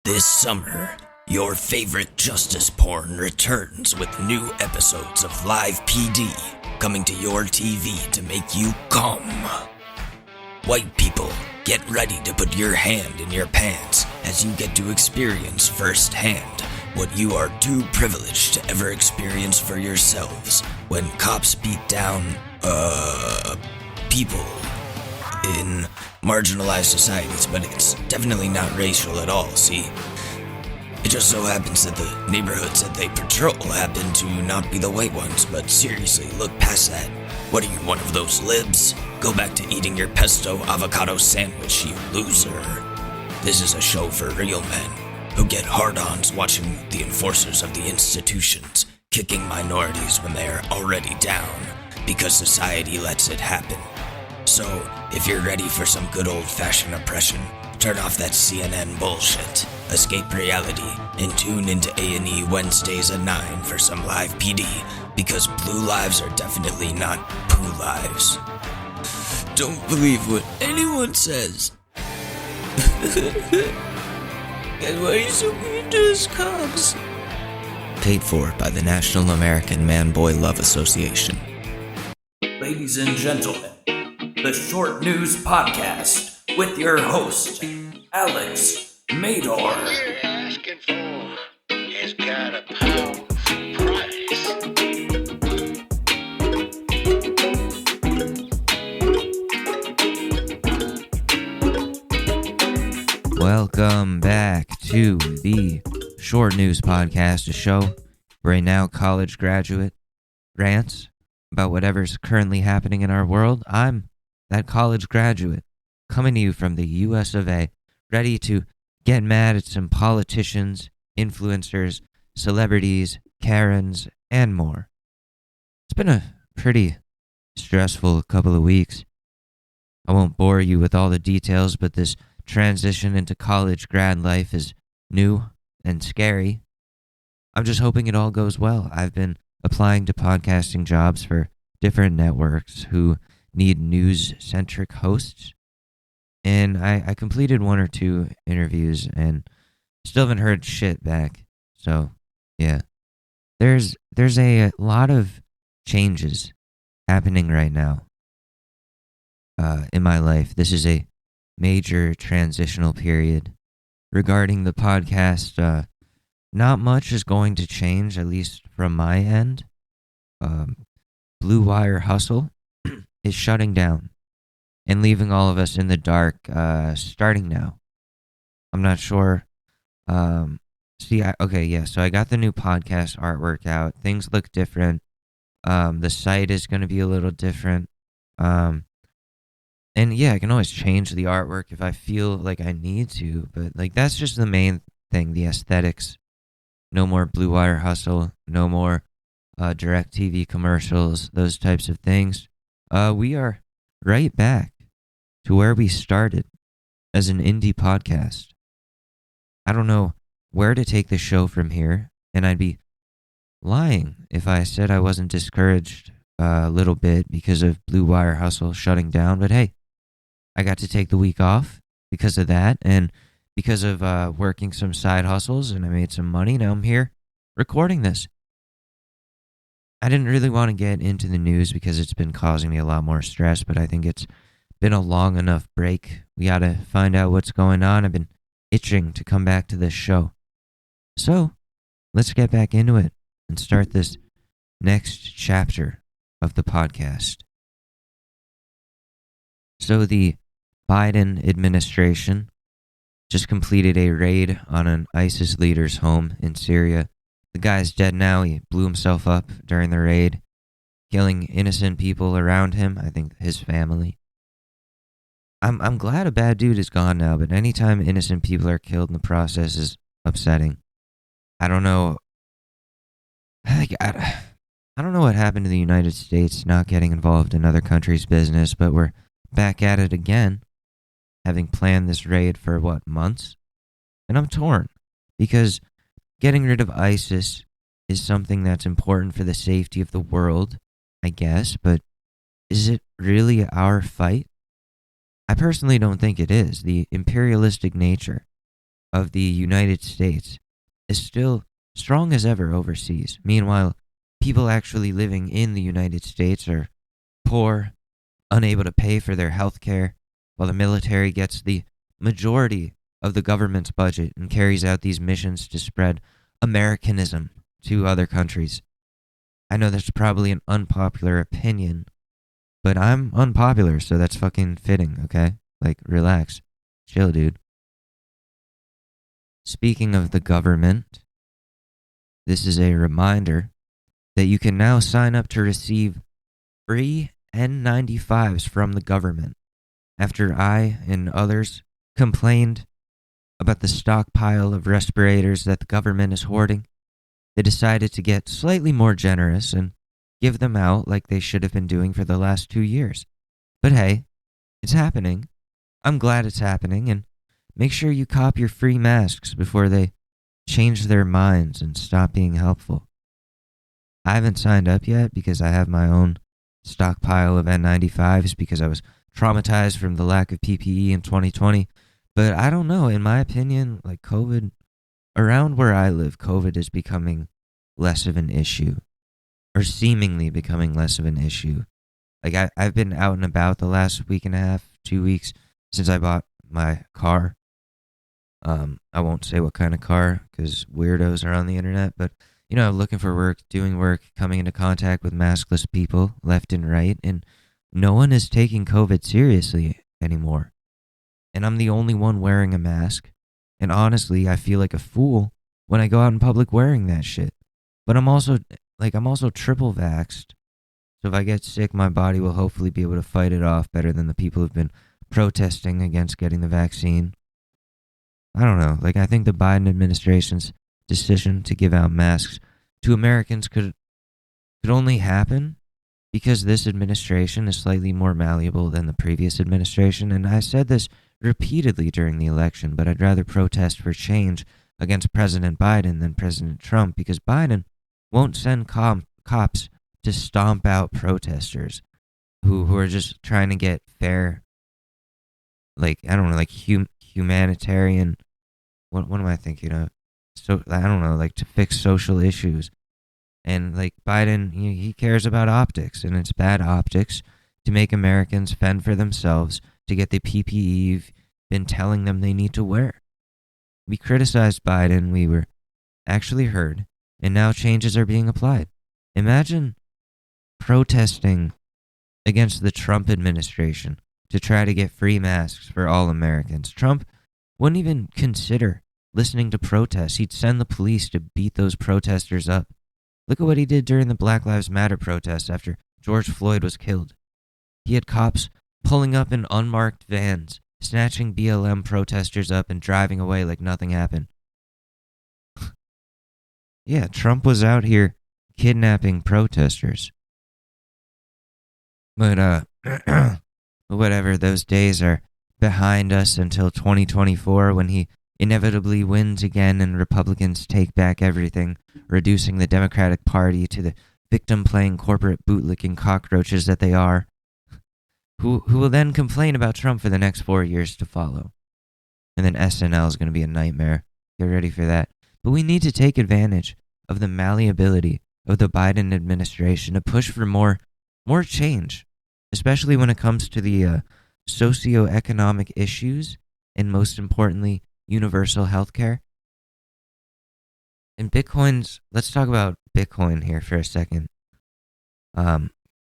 This summer, your favorite justice porn returns with new episodes of Live PD coming to your TV to make you come. White people, get ready to put your hand in your pants as you get to experience firsthand what you are too privileged to ever experience for yourselves when cops beat down, people in marginalized societies, but it's definitely not racial at all, see? It just so happens that the neighborhoods that they patrol happen to not be the white ones, but seriously, look past that. What are you, one of those libs? Go back to eating your pesto avocado sandwich, you loser. This is a show for real men who get hard-ons watching the enforcers of the institutions kicking minorities when they are already down because society lets it happen. So, if you're ready for some good old-fashioned oppression, turn off that CNN bullshit, escape reality, and tune into A&E Wednesdays at 9 for some live PD, because blue lives are definitely not poo lives. Don't believe what anyone says. And why are you so mean to us cops? Paid for by the National American Man-Boy Love Association. Ladies and gentlemen, the Short News Podcast with your host, Alex Mador. What you're asking for has got a powerful price. Welcome back to the Short News Podcast, a show where a now college graduate rants about whatever's currently happening in our world. I'm that college graduate coming to you from the US of A, ready to get mad at some politicians, influencers, celebrities, Karens, and more. It's been a pretty stressful couple of weeks. I won't bore you with all the details, but this transition into college grad life is new and scary. I'm just hoping it all goes well. I've been applying to podcasting jobs for different networks who need news-centric hosts, and I completed one or two interviews and still haven't heard shit back. So, yeah. There's a lot of changes happening right now in my life. This is a major transitional period. Regarding the podcast, not much is going to change, at least from my end. Blue Wire Hustle is shutting down and leaving all of us in the dark starting now. I'm not sure. So I got the new podcast artwork out. Things look different. The site is going to be a little different. And yeah, I can always change the artwork if I feel like I need to, but like that's just the main thing, the aesthetics. No more Blue Wire Hustle, no more direct TV commercials, those types of things. We are right back to where we started as an indie podcast. I don't know where to take the show from here, and I'd be lying if I said I wasn't discouraged a little bit because of Blue Wire Hustle shutting down, but hey, I got to take the week off because of that, and because of working some side hustles, and I made some money. Now I'm here recording this. I didn't really want to get into the news because it's been causing me a lot more stress, but I think it's been a long enough break. We got to find out what's going on. I've been itching to come back to this show. So, let's get back into it and start this next chapter of the podcast. So, the Biden administration just completed a raid on an ISIS leader's home in Syria. The guy's dead now. He blew himself up during the raid, killing innocent people around him, I think his family. I'm glad a bad dude is gone now, but anytime innocent people are killed in the process is upsetting. I don't know. I don't know what happened to the United States not getting involved in other countries' business, but we're back at it again, having planned this raid for, months? And I'm torn, because getting rid of ISIS is something that's important for the safety of the world, I guess, but is it really our fight? I personally don't think it is. The imperialistic nature of the United States is still strong as ever overseas. Meanwhile, people actually living in the United States are poor, unable to pay for their health care, while the military gets the majority of the government's budget and carries out these missions to spread Americanism to other countries. I know that's probably an unpopular opinion, but I'm unpopular, so that's fucking fitting, okay? Like, relax. Chill, dude. Speaking of the government, this is a reminder that you can now sign up to receive free N95s from the government after I and others complained about the stockpile of respirators that the government is hoarding. They decided to get slightly more generous and give them out like they should have been doing for the last 2 years. But hey, it's happening. I'm glad it's happening, and make sure you cop your free masks before they change their minds and stop being helpful. I haven't signed up yet because I have my own stockpile of N95s because I was traumatized from the lack of PPE in 2020. But I don't know, in my opinion, like COVID, around where I live, COVID is becoming less of an issue, or seemingly becoming less of an issue. Like I've been out and about the last week and a half, 2 weeks since I bought my car. I won't say what kind of car because weirdos are on the internet, but looking for work, doing work, coming into contact with maskless people left and right, and no one is taking COVID seriously anymore. And I'm the only one wearing a mask. And honestly, I feel like a fool when I go out in public wearing that shit. But I'm also triple vaxxed. So if I get sick, my body will hopefully be able to fight it off better than the people who've been protesting against getting the vaccine. I don't know. I think the Biden administration's decision to give out masks to Americans could only happen because this administration is slightly more malleable than the previous administration. And I said this repeatedly during the election, but I'd rather protest for change against President Biden than President Trump because Biden won't send cops to stomp out protesters who are just trying to get fair, humanitarian, what am I thinking of? So, I don't know, to fix social issues. And Biden, he cares about optics, and it's bad optics to make Americans fend for themselves to get the PPE you've been telling them they need to wear. We criticized Biden, we were actually heard, and now changes are being applied. Imagine protesting against the Trump administration to try to get free masks for all Americans. Trump wouldn't even consider listening to protests. He'd send the police to beat those protesters up. Look at what he did during the Black Lives Matter protests after George Floyd was killed. He had cops pulling up in unmarked vans, snatching BLM protesters up and driving away like nothing happened. Yeah, Trump was out here kidnapping protesters. But, whatever, those days are behind us until 2024 when he inevitably wins again and Republicans take back everything, reducing the Democratic Party to the victim-playing corporate bootlicking cockroaches that they are, who will then complain about Trump for the next 4 years to follow. And then SNL is going to be a nightmare. Get ready for that. But we need to take advantage of the malleability of the Biden administration to push for more change, especially when it comes to the socioeconomic issues and, most importantly, universal health care. And let's talk about Bitcoin here for a second.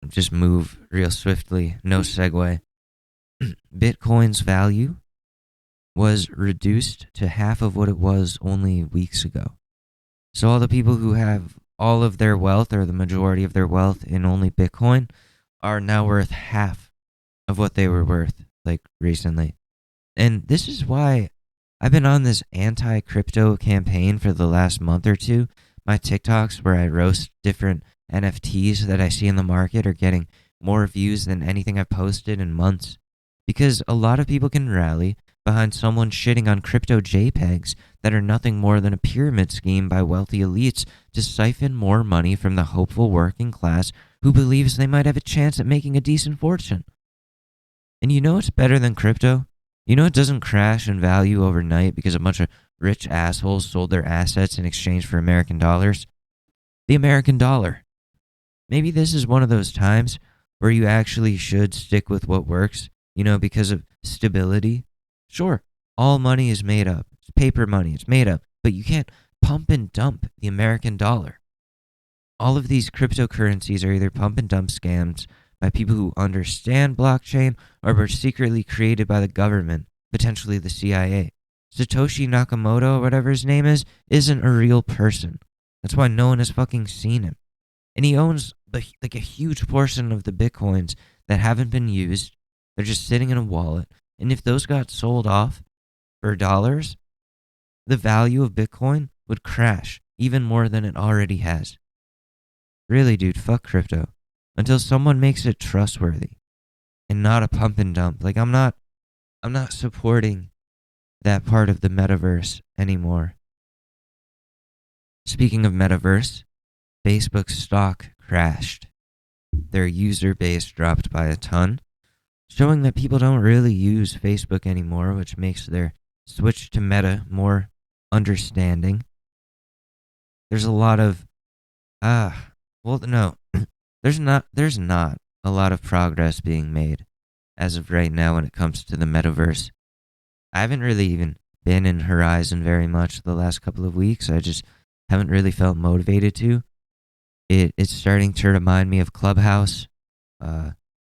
Just move real swiftly, no segue. Bitcoin's value was reduced to half of what it was only weeks ago. So all the people who have all of their wealth or the majority of their wealth in only Bitcoin are now worth half of what they were worth recently. And this is why I've been on this anti-crypto campaign for the last month or two. My TikToks where I roast different NFTs that I see in the market are getting more views than anything I've posted in months. Because a lot of people can rally behind someone shitting on crypto JPEGs that are nothing more than a pyramid scheme by wealthy elites to siphon more money from the hopeful working class who believes they might have a chance at making a decent fortune. And you know what's better than crypto? You know it doesn't crash in value overnight because a bunch of rich assholes sold their assets in exchange for American dollars. The American dollar. Maybe this is one of those times where you actually should stick with what works, because of stability. Sure, all money is made up. It's paper money, it's made up. But you can't pump and dump the American dollar. All of these cryptocurrencies are either pump and dump scams by people who understand blockchain or were secretly created by the government, potentially the CIA. Satoshi Nakamoto, or whatever his name is, isn't a real person. That's why no one has fucking seen him. And he owns a huge portion of the bitcoins that haven't been used. They're just sitting in a wallet. And if those got sold off for dollars, the value of Bitcoin would crash even more than it already has. Really, dude, fuck crypto. Until someone makes it trustworthy and not a pump and dump. I'm not supporting that part of the metaverse anymore. Speaking of metaverse, Facebook's stock crashed. Their user base dropped by a ton, showing that people don't really use Facebook anymore, which makes their switch to Meta more understanding. There's a lot of there's not a lot of progress being made as of right now when it comes to the metaverse. I haven't really even been in Horizon very much the last couple of weeks. I just haven't really felt motivated to. It's starting to remind me of Clubhouse.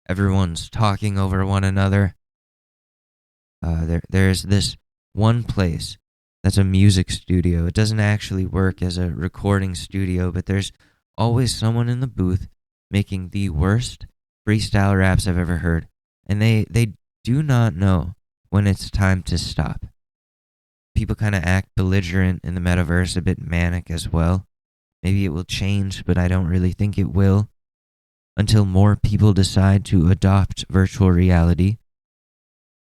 Everyone's talking over one another. There's this one place that's a music studio. It doesn't actually work as a recording studio, but there's always someone in the booth making the worst freestyle raps I've ever heard. And they do not know when it's time to stop. People kind of act belligerent in the metaverse, a bit manic as well. Maybe it will change, but I don't really think it will until more people decide to adopt virtual reality.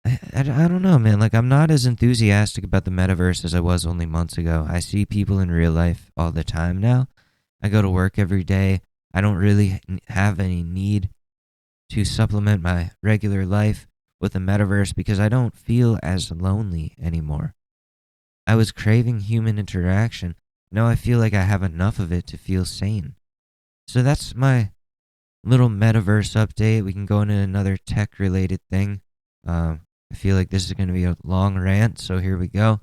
I don't know, man. I'm not as enthusiastic about the metaverse as I was only months ago. I see people in real life all the time now. I go to work every day. I don't really have any need to supplement my regular life with the metaverse because I don't feel as lonely anymore. I was craving human interaction. Now I feel like I have enough of it to feel sane. So that's my little metaverse update. We can go into another tech-related thing. I feel like this is going to be a long rant, so here we go.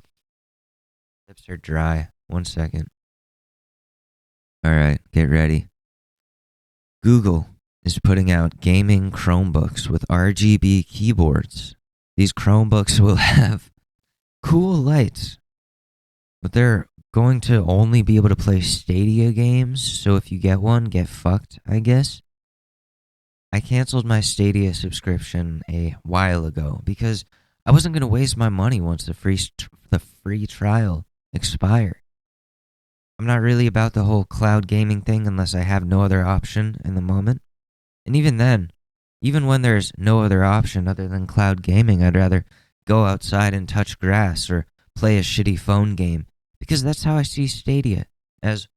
Lips are dry. 1 second. Alright, get ready. Google is putting out gaming Chromebooks with RGB keyboards. These Chromebooks will have cool lights, but they're going to only be able to play Stadia games, so if you get one, get fucked, I guess. I canceled my Stadia subscription a while ago because I wasn't going to waste my money once the free trial expired. I'm not really about the whole cloud gaming thing unless I have no other option in the moment. And even then, even when there's no other option other than cloud gaming, I'd rather go outside and touch grass or play a shitty phone game because that's how I see Stadia, as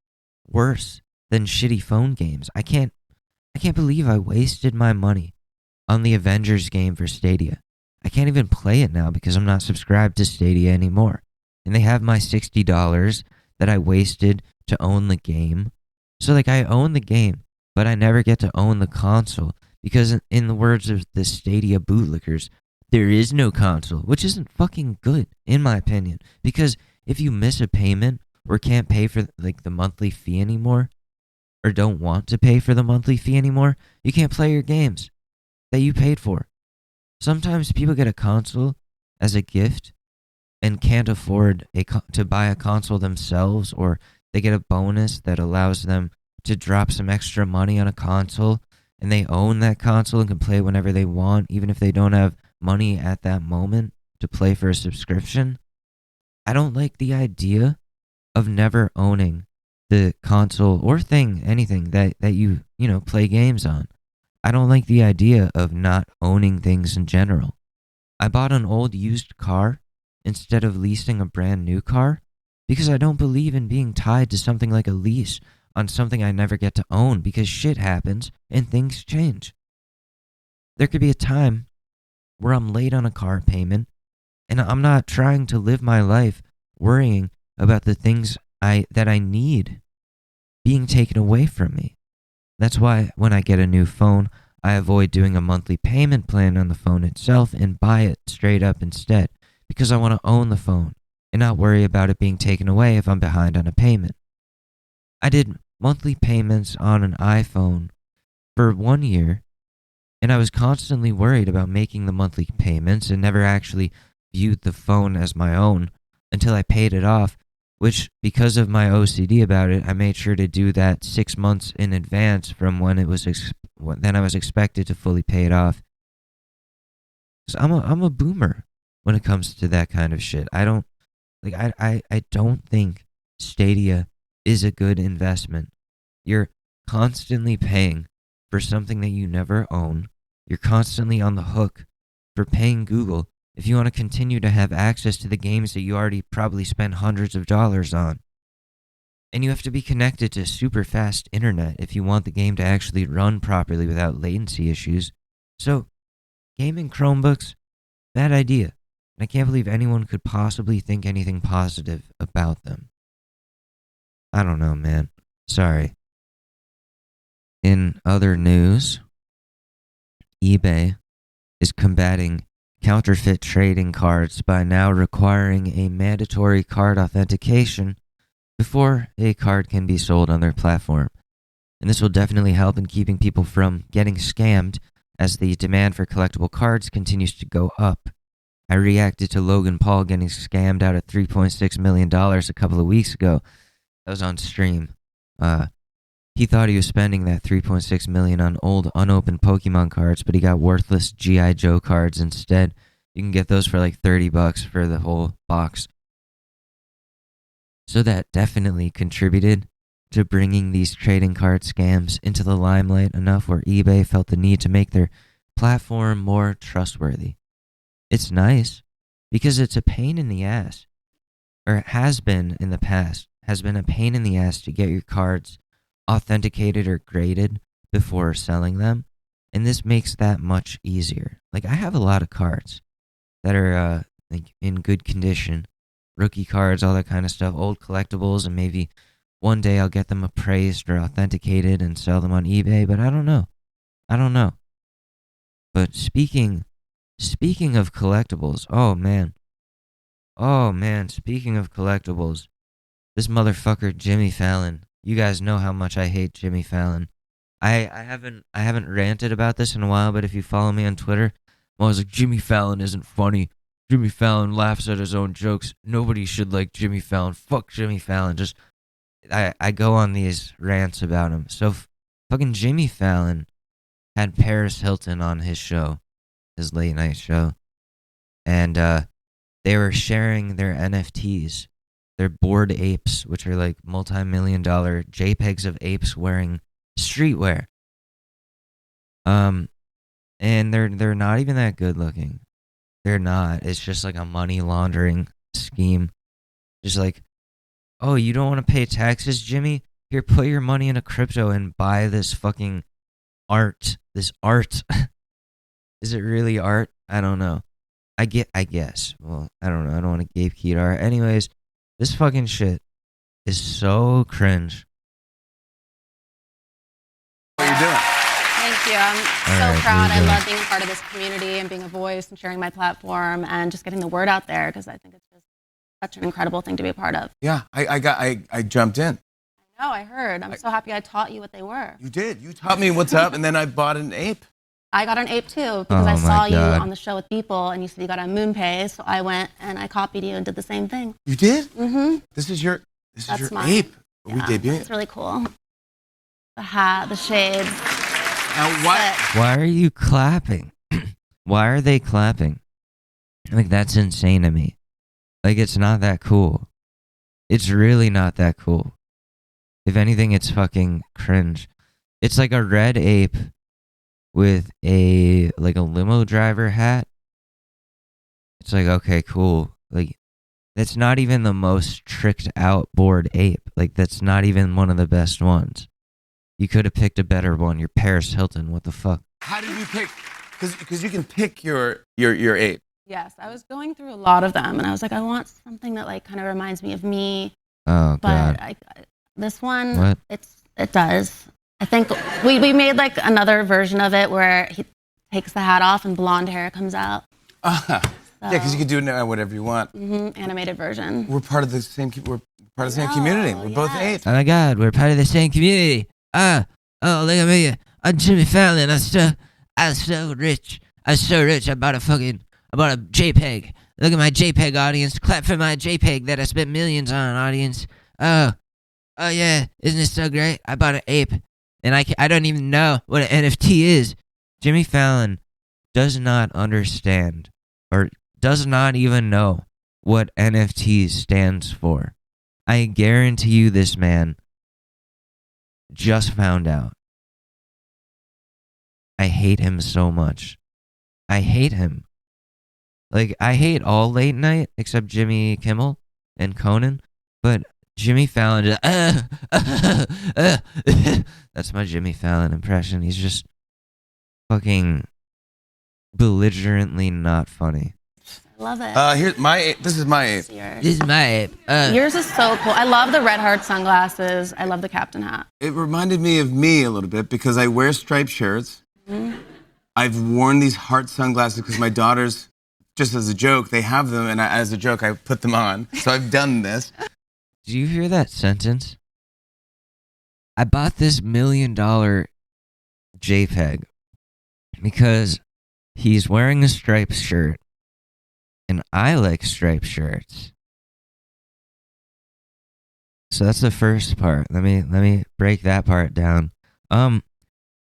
worse than shitty phone games. I can't believe I wasted my money on the Avengers game for Stadia. I can't even play it now because I'm not subscribed to Stadia anymore. And they have my $60 that I wasted to own the game. So I own the game, but I never get to own the console because in the words of the Stadia bootlickers, there is no console, which isn't fucking good, in my opinion. Because if you miss a payment or can't pay for the monthly fee anymore, or don't want to pay for the monthly fee anymore, you can't play your games that you paid for. Sometimes people get a console as a gift and can't afford to buy a console themselves, or they get a bonus that allows them to drop some extra money on a console, and they own that console and can play whenever they want, even if they don't have money at that moment to play for a subscription. I don't like the idea of never owning the console or anything that you play games on. I don't like the idea of not owning things in general. I bought an old used car instead of leasing a brand new car because I don't believe in being tied to something like a lease on something I never get to own because shit happens and things change. There could be a time where I'm late on a car payment and I'm not trying to live my life worrying about the things that I need being taken away from me. That's why when I get a new phone, I avoid doing a monthly payment plan on the phone itself and buy it straight up instead, because I want to own the phone and not worry about it being taken away if I'm behind on a payment. I did monthly payments on an iPhone for 1 year, and I was constantly worried about making the monthly payments and never actually viewed the phone as my own until I paid it off, which, because of my OCD about it, I made sure to do that 6 months in advance from when it was then I was expected to fully pay it off. 'Cause I'm a boomer when it comes to that kind of shit. I don't think Stadia is a good investment. You're constantly paying for something that you never own. You're constantly on the hook for paying Google if you want to continue to have access to the games that you already probably spent hundreds of dollars on. And you have to be connected to super fast internet if you want the game to actually run properly without latency issues. So, gaming Chromebooks, bad idea. And I can't believe anyone could possibly think anything positive about them. I don't know, man. Sorry. In other news, eBay is combating counterfeit trading cards by now requiring a mandatory card authentication before a card can be sold on their platform. And this will definitely help in keeping people from getting scammed as the demand for collectible cards continues to go up. I reacted to Logan Paul getting scammed out of $3.6 million a couple of weeks ago. That was on stream. He thought he was spending that $3.6 million on old unopened Pokemon cards, but he got worthless G.I. Joe cards instead. You can get those for like $30 for the whole box. So that definitely contributed to bringing these trading card scams into the limelight enough where eBay felt the need to make their platform more trustworthy. It's nice because it's a pain in the ass, or it has been in the past, has been a pain in the ass to get your cards authenticated or graded before selling them, and this makes that much easier. Like, I have a lot of cards that are like in good condition, rookie cards, all that kind of stuff, old collectibles, and maybe one day I'll get them appraised or authenticated and sell them on eBay, but I don't know. But speaking of collectibles, oh man, speaking of collectibles, this motherfucker Jimmy Fallon. You guys know how much I hate Jimmy Fallon. I haven't ranted about this in a while, but if you follow me on Twitter, I'm always like, Jimmy Fallon isn't funny. Jimmy Fallon laughs at his own jokes. Nobody should like Jimmy Fallon. Fuck Jimmy Fallon. I go on these rants about him. So fucking Jimmy Fallon had Paris Hilton on his show, his late night show, and they were sharing their NFTs. They're bored apes, which are like multi-million-dollar JPEGs of apes wearing streetwear. And they're not even that good looking. They're not. It's just like a money laundering scheme. Just like, oh, you don't want to pay taxes, Jimmy? Here, put your money in a crypto and buy this fucking art. This art. Is it really art? I don't know. I guess. Well, I don't know. I don't want to gatekeep art. Anyways, this fucking shit is so cringe. What are you doing? Thank you. I'm so proud. I love being a part of this community and being a voice and sharing my platform and just getting the word out there because I think it's just such an incredible thing to be a part of. Yeah, I jumped in. I know, I heard. I'm so happy I taught you what they were. You did. You taught me what's up, and then I bought an ape. I got an ape too because I saw you on the show with people and you said you got a MoonPay, so I went and I copied you and did the same thing. You did? Mm-hmm. This is your mine. ape. Yeah, We debuted. It's really cool. The hat, the shades. Now what? Why are you clapping? Why are they clapping? Like, that's insane to me. Like, it's not that cool. It's really not that cool. If anything, it's fucking cringe. It's like a red ape with a limo driver hat. It's like, okay, cool. Like, that's not even the most tricked out bored ape. Like, that's not even one of the best ones. You could have picked a better one. You're Paris Hilton. What the fuck? How did you pick? Because you can pick your ape. Yes, I was going through a lot of them, and I was like, I want something that like kind of reminds me of me. Oh God. But this one, What? it does. I think we made like another version of it where he takes the hat off and blonde hair comes out. Yeah, because you can do it now whatever you want. Animated version. We're part of the same. We're part of the same community. We're both apes. Oh my God, we're part of the same community. Oh, look at me. I'm Jimmy Fallon. I'm so rich. I'm so rich. I bought a JPEG. Look at my JPEG, audience. Clap for my JPEG that I spent millions on, audience. Oh yeah, isn't it so great? I bought an ape, and I don't even know what an NFT is. Jimmy Fallon does not understand, or does not even know what NFT stands for. I guarantee you this man just found out. I hate him so much. I hate him. Like, I hate all late night except Jimmy Kimmel and Conan, but Jimmy Fallon just, that's my Jimmy Fallon impression. He's just fucking belligerently not funny. I love it. Here's my ape. This is my ape. Yours. This is my ape. Yours is so cool. I love the red heart sunglasses. I love the captain hat. It reminded me of me a little bit because I wear striped shirts. I've worn these heart sunglasses because my daughters, just as a joke, they have them, and as a joke, I put them on. So I've done this. Do you hear that sentence? I bought this $1 million JPEG because he's wearing a striped shirt, and I like striped shirts. So that's the first part. Let me break that part down.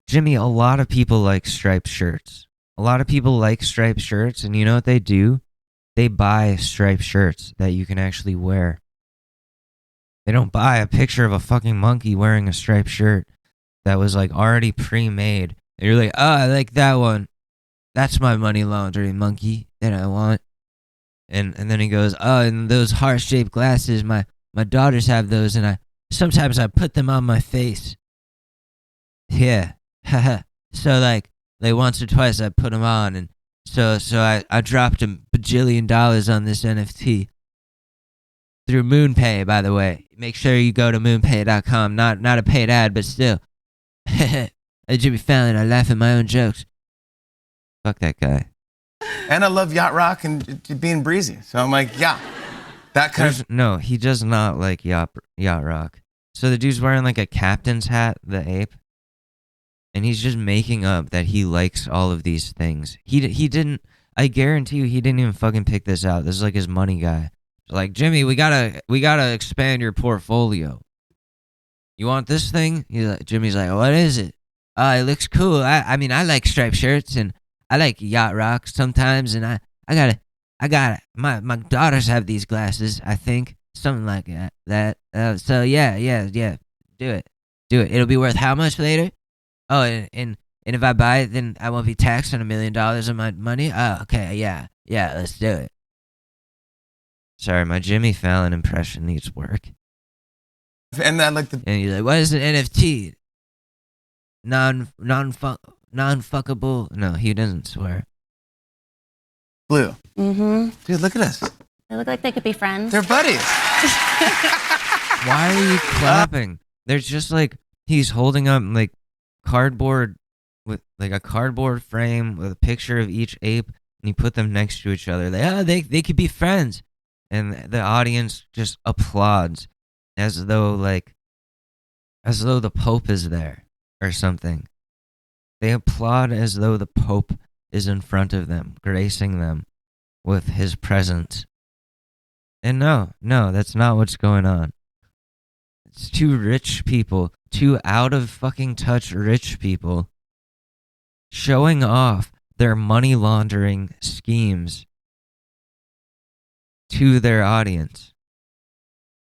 Jimmy, a lot of people like striped shirts. A lot of people like striped shirts, and you know what they do? They buy striped shirts that you can actually wear. They don't buy a picture of a fucking monkey wearing a striped shirt that was like already pre-made. And you're like, oh, I like that one. That's my money laundering monkey that I want. And then he goes, oh, and those heart-shaped glasses, my daughters have those, and sometimes I put them on my face. Yeah. So like once or twice I put them on, and so I dropped $1 bajillion on this NFT through MoonPay, by the way. Make sure you go to moonpay.com. Not a paid ad, but still. Jimmy Fallon, I laugh at my own jokes. Fuck that guy. And I love yacht rock and being breezy. So I'm like, yeah, that kind of. No, he does not like yacht rock. So the dude's wearing like a captain's hat, the ape. And he's just making up that he likes all of these things. He didn't. I guarantee you, he didn't even fucking pick this out. This is like his money guy. Like, Jimmy, we gotta expand your portfolio. You want this thing? Jimmy's like, what is it? It looks cool. I mean, I like striped shirts and I like yacht rock sometimes. And I got it. My daughters have these glasses. I think something like that. So yeah. Do it. It'll be worth how much later? Oh, and if I buy it, then I won't be taxed on $1 million of my money? Oh, okay, yeah, let's do it. Sorry, my Jimmy Fallon impression needs work. And I like the. And you're like, what is an NFT? Non-fuckable. No, he doesn't swear. Blue. Mm-hmm. Dude, look at us. They look like they could be friends. They're buddies. Why are you clapping? There's just like, he's holding up like cardboard with like a cardboard frame with a picture of each ape, and you put them next to each other. Like, they could be friends. And the audience just applauds as though the Pope is there or something. They applaud as though the Pope is in front of them, gracing them with his presence. And no, that's not what's going on. It's two rich people, two out of fucking touch rich people showing off their money laundering schemes to their audience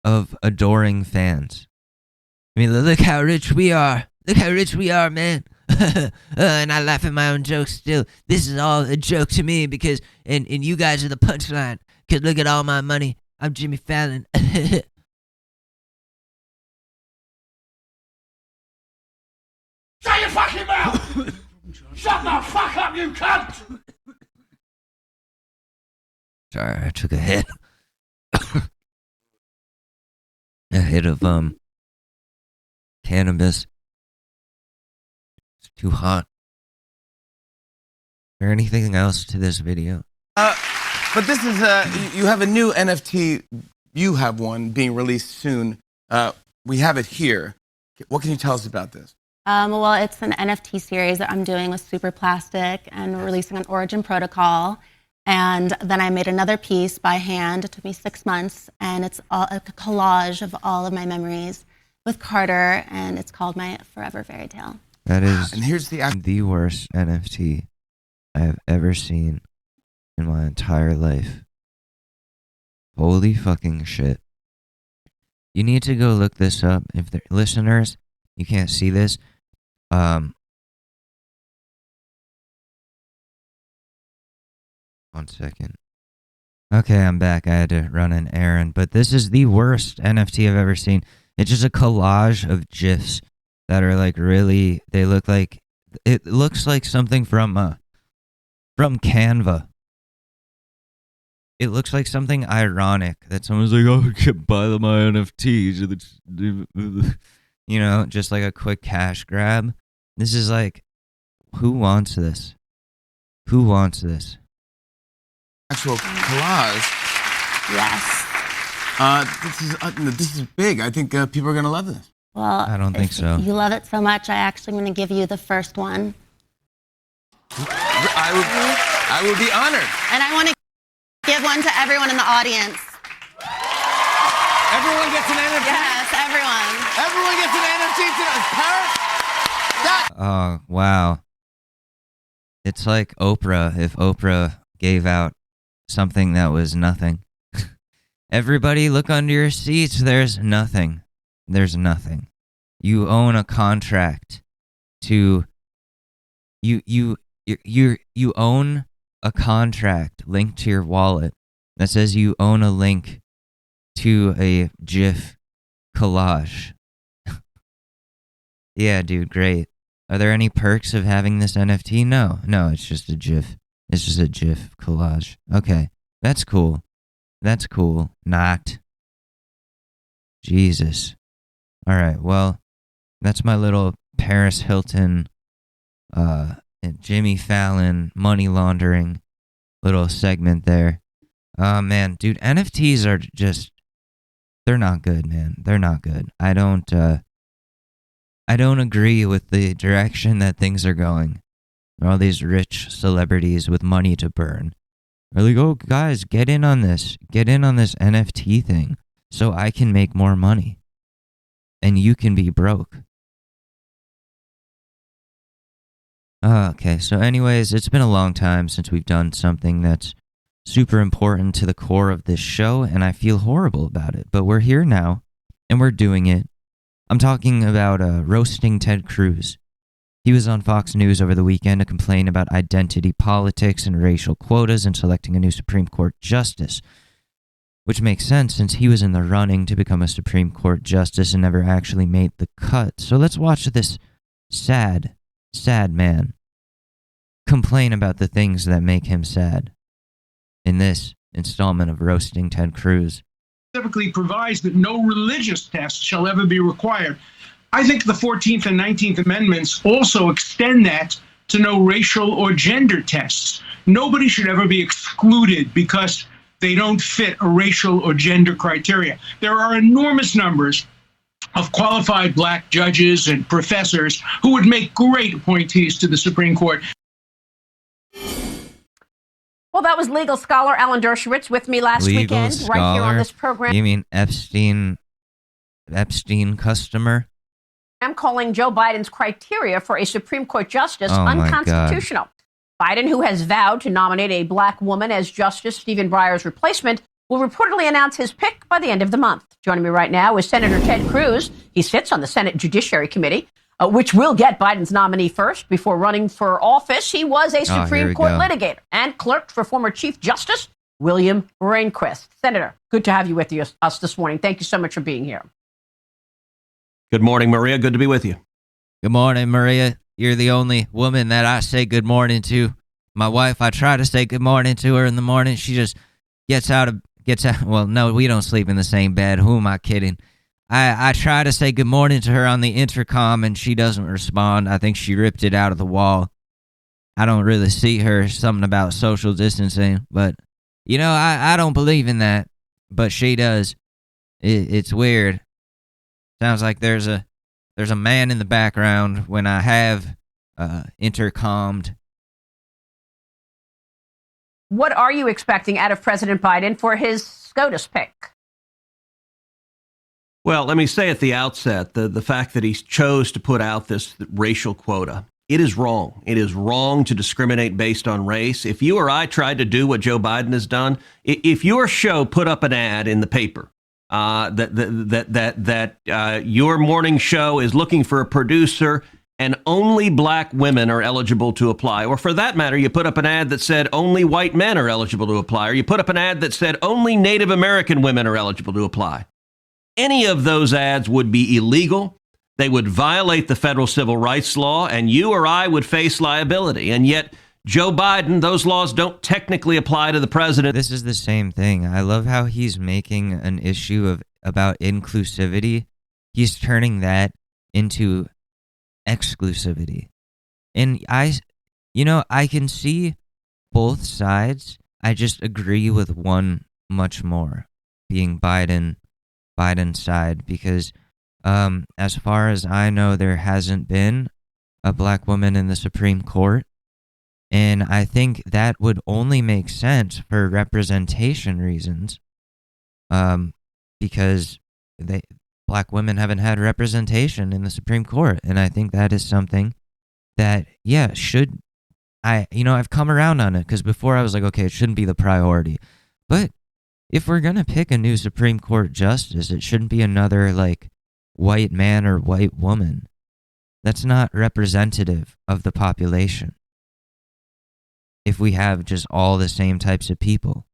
of adoring fans. I mean, look how rich we are. Look how rich we are, man. And I laugh at my own jokes still. This is all a joke to me because, and you guys are the punchline. Because look at all my money. I'm Jimmy Fallon. Shut your fucking mouth! Shut the fuck up, you cunt! Sorry, I took a hit. A hit of cannabis. It's too hot. Is there anything else to this video? But this is you have a new NFT. You have one being released soon. We have it here. What can you tell us about this? Well, it's an NFT series that I'm doing with Super Plastic and releasing on Origin Protocol. And then I made another piece by hand. It took me 6 months, and it's a collage of all of my memories with Carter, and it's called My Forever Fairy Tale. That is And here's the worst NFT I have ever seen in my entire life. Holy fucking shit. You need to go look this up. If the listeners, you can't see this. One second. Okay, I'm back. I had to run an errand, but this is the worst NFT I've ever seen. It's just a collage of GIFs that are like really. They look like it looks like something from Canva. It looks like something ironic that someone's like, "Oh, I can buy my NFTs," you know, just like a quick cash grab. This is like, who wants this? Who wants this? actual collage. Yes. This is big. I think people are gonna love this. Well, I don't think so. You love it so much, I actually am going to give you the first one. I would be honored. And I want to give one to everyone in the audience. Everyone gets an NFT. Yes, everyone. Everyone gets an NFT tonight. Paris. Oh, wow. It's like Oprah, if Oprah gave out something that was nothing. Everybody look under your seats. There's nothing. There's nothing. You own a contract to you own a contract linked to your wallet that says you own a link to a GIF collage. Yeah, dude, great. Are there any perks of having this NFT? No, it's just a GIF. It's just a GIF collage. Okay, that's cool. That's cool. Not. Jesus. All right, well, that's my little Paris Hilton, Jimmy Fallon money laundering little segment there. Man, dude, NFTs are just, they're not good, man. They're not good. I don't agree with the direction that things are going. All these rich celebrities with money to burn. They're like, oh, guys, get in on this. Get in on this NFT thing so I can make more money. And you can be broke. Okay, so anyways, it's been a long time since we've done something that's super important to the core of this show, and I feel horrible about it. But we're here now, and we're doing it. I'm talking about roasting Ted Cruz. He was on Fox News over the weekend to complain about identity politics and racial quotas and selecting a new Supreme Court justice, which makes sense since he was in the running to become a Supreme Court justice and never actually made the cut. So let's watch this sad man complain about the things that make him sad in this installment of Roasting Ted Cruz. Specifically provides that no religious test shall ever be required. I think the 14th and 19th Amendments also extend that to no racial or gender tests. Nobody should ever be excluded because they don't fit a racial or gender criteria. There are enormous numbers of qualified black judges and professors who would make great appointees to the Supreme Court. Well, that was legal scholar Alan Dershowitz with me last weekend, right here on this program. You mean Epstein customer? I'm calling Joe Biden's criteria for a Supreme Court justice unconstitutional. Biden, who has vowed to nominate a black woman as Justice Stephen Breyer's replacement, will reportedly announce his pick by the end of the month. Joining me right now is Senator Ted Cruz. He sits on the Senate Judiciary Committee, which will get Biden's nominee first before running for office. He was a Supreme Court litigator and clerked for former Chief Justice William Rehnquist. Senator, good to have you with us this morning. Thank you so much for being here. Good morning, Maria. Good to be with you. Good morning, Maria. You're the only woman that I say good morning to. My wife, I try to say good morning to her in the morning. She just Well, no, we don't sleep in the same bed. Who am I kidding? I try to say good morning to her on the intercom, and she doesn't respond. I think she ripped it out of the wall. I don't really see her. Something about social distancing, but I don't believe in that. But she does. It's weird. Sounds like there's a man in the background when I have intercommed. What are you expecting out of President Biden for his SCOTUS pick? Well, let me say at the outset, the fact that he chose to put out this racial quota, it is wrong. It is wrong to discriminate based on race. If you or I tried to do what Joe Biden has done, if your show put up an ad in the paper that your morning show is looking for a producer and only black women are eligible to apply, or for that matter, you put up an ad that said only white men are eligible to apply, or you put up an ad that said only Native American women are eligible to apply, any of those ads would be illegal. They would violate the federal civil rights law, and you or I would face liability. And yet, Joe Biden, those laws don't technically apply to the president. This is the same thing. I love how he's making an issue about inclusivity. He's turning that into exclusivity. And I can see both sides. I just agree with one much more, being Biden's side, because as far as I know, there hasn't been a black woman in the Supreme Court. And I think that would only make sense for representation reasons, because black women haven't had representation in the Supreme Court. And I think that is something that, I've come around on it, because before I was like, okay, it shouldn't be the priority. But if we're going to pick a new Supreme Court justice, it shouldn't be another, white man or white woman. That's not representative of the population. If we have just all the same types of people.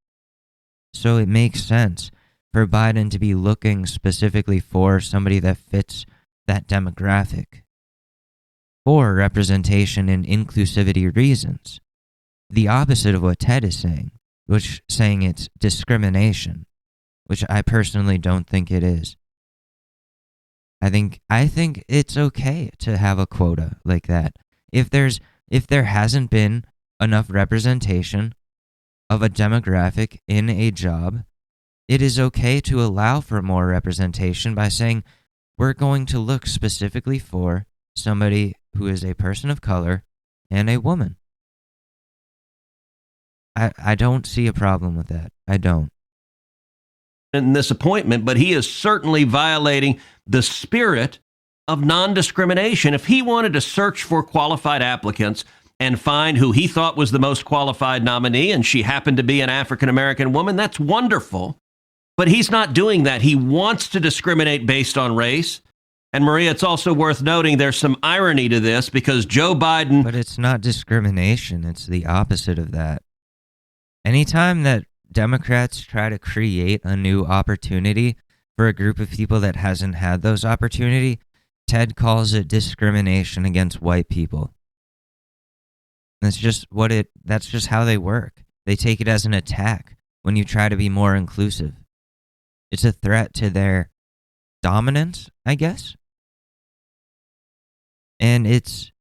So it makes sense for Biden to be looking specifically for somebody that fits that demographic for representation and inclusivity reasons. The opposite of what Ted is saying, which saying it's discrimination, which I personally don't think it is. I think it's okay to have a quota like that. If there hasn't been enough representation of a demographic in a job, it is okay to allow for more representation by saying we're going to look specifically for somebody who is a person of color and a woman. I don't see a problem with that. I don't. In this appointment, but he is certainly violating the spirit of non-discrimination. If he wanted to search for qualified applicants and find who he thought was the most qualified nominee, and she happened to be an African-American woman, that's wonderful. But he's not doing that. He wants to discriminate based on race. And Maria, it's also worth noting there's some irony to this, because Joe Biden... But it's not discrimination. It's the opposite of that. Anytime that Democrats try to create a new opportunity for a group of people that hasn't had those opportunity, Ted calls it discrimination against white people. That's just how they work. They take it as an attack when you try to be more inclusive. It's a threat to their dominance, I guess. And it's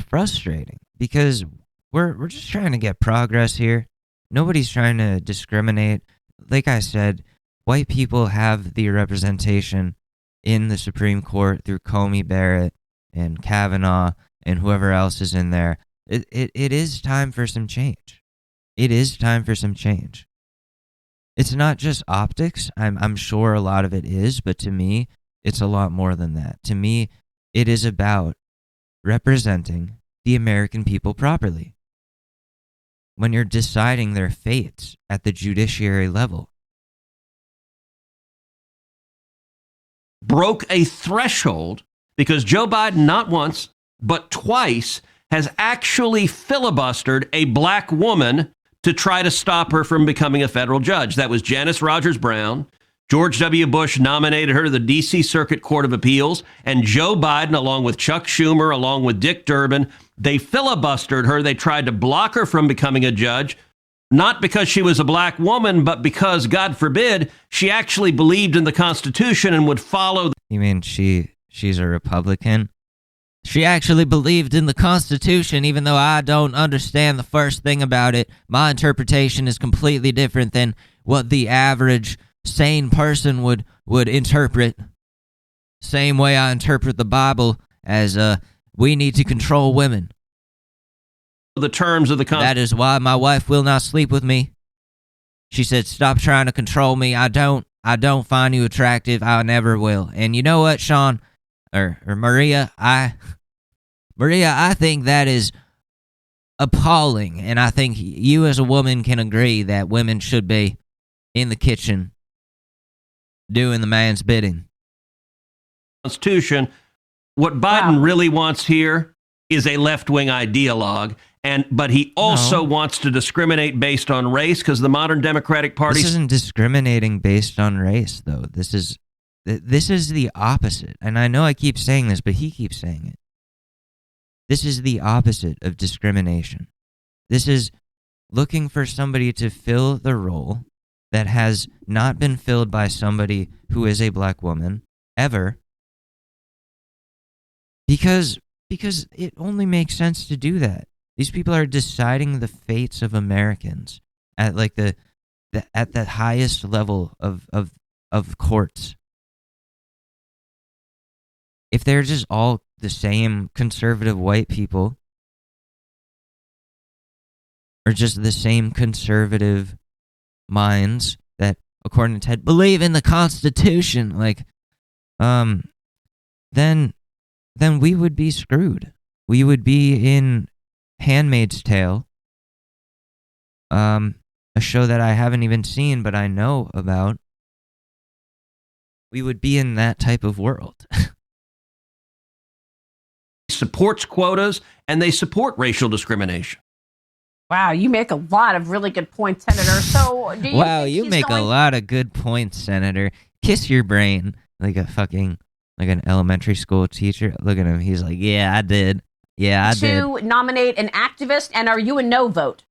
frustrating because we're just trying to get progress here. Nobody's trying to discriminate. Like I said, white people have the representation in the Supreme Court through Comey Barrett and Kavanaugh and whoever else is in there. It is time for some change. It is time for some change. It's not just optics. I'm sure a lot of it is, but to me, it's a lot more than that. To me, it is about representing the American people properly. When you're deciding their fates at the judiciary level. Broke a threshold because Joe Biden not once, but twice has actually filibustered a black woman to try to stop her from becoming a federal judge. That was Janice Rogers Brown. George W. Bush nominated her to the D.C. Circuit Court of Appeals, and Joe Biden, along with Chuck Schumer, along with Dick Durbin, they filibustered her. They tried to block her from becoming a judge. not because she was a black woman, but because, God forbid, she actually believed in the Constitution and would follow. You mean she's a Republican? She actually believed in the Constitution, even though I don't understand the first thing about it. My interpretation is completely different than what the average sane person would interpret. Same way I interpret the Bible as we need to control women. The terms of the Constitution. That is why my wife will not sleep with me. She said, "Stop trying to control me. I don't find you attractive. I never will." And you know what, Sean or Maria, I think that is appalling, and I think you as a woman can agree that women should be in the kitchen doing the man's bidding. Constitution. What Biden really wants here is a left-wing ideologue, but he also wants to discriminate based on race, because the modern Democratic Party... This isn't discriminating based on race, though. This is the opposite. And I know I keep saying this, but he keeps saying it. This is the opposite of discrimination. This is looking for somebody to fill the role that has not been filled by somebody who is a black woman ever. Because it only makes sense to do that. These people are deciding the fates of Americans at like the highest level of courts. If they're just all the same conservative white people, or just the same conservative minds that, according to Ted, believe in the Constitution, then we would be screwed. We would be in Handmaid's Tale, a show that I haven't even seen, but I know about. We would be in that type of world. Supports quotas, and they support racial discrimination. Wow, you make a lot of really good points, Senator. So, do you wow, think you he's make a lot of good points, Senator. Kiss your brain like an elementary school teacher. Look at him. He's like, yeah, I did. Yeah, I did. To nominate an activist, and are you a no vote?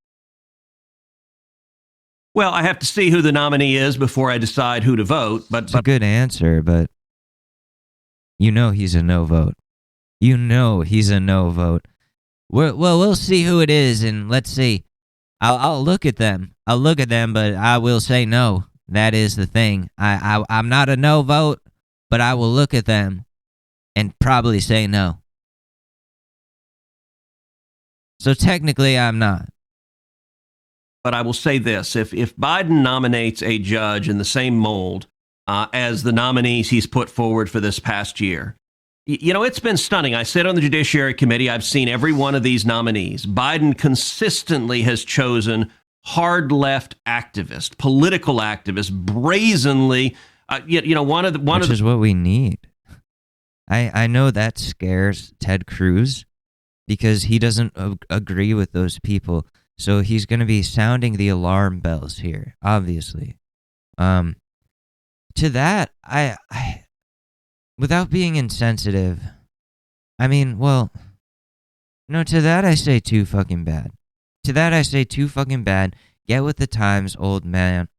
Well, I have to see who the nominee is before I decide who to vote. But it's a good answer, but you know he's a no vote. You know he's a no vote. We'll see who it is, and let's see. I'll look at them. I'll look at them, but I will say no. That is the thing. I'm not a no vote, but I will look at them and probably say no. So technically, I'm not. But I will say this. If Biden nominates a judge in the same mold as the nominees he's put forward for this past year, you know, it's been stunning. I sit on the Judiciary Committee. I've seen every one of these nominees. Biden consistently has chosen hard left activists, political activists, brazenly. Which is what we need. I know that scares Ted Cruz because he doesn't agree with those people. So he's going to be sounding the alarm bells here, obviously. To that, I without being insensitive, I mean, well, no, to that I say too fucking bad. To that I say too fucking bad. Get with the times, old men,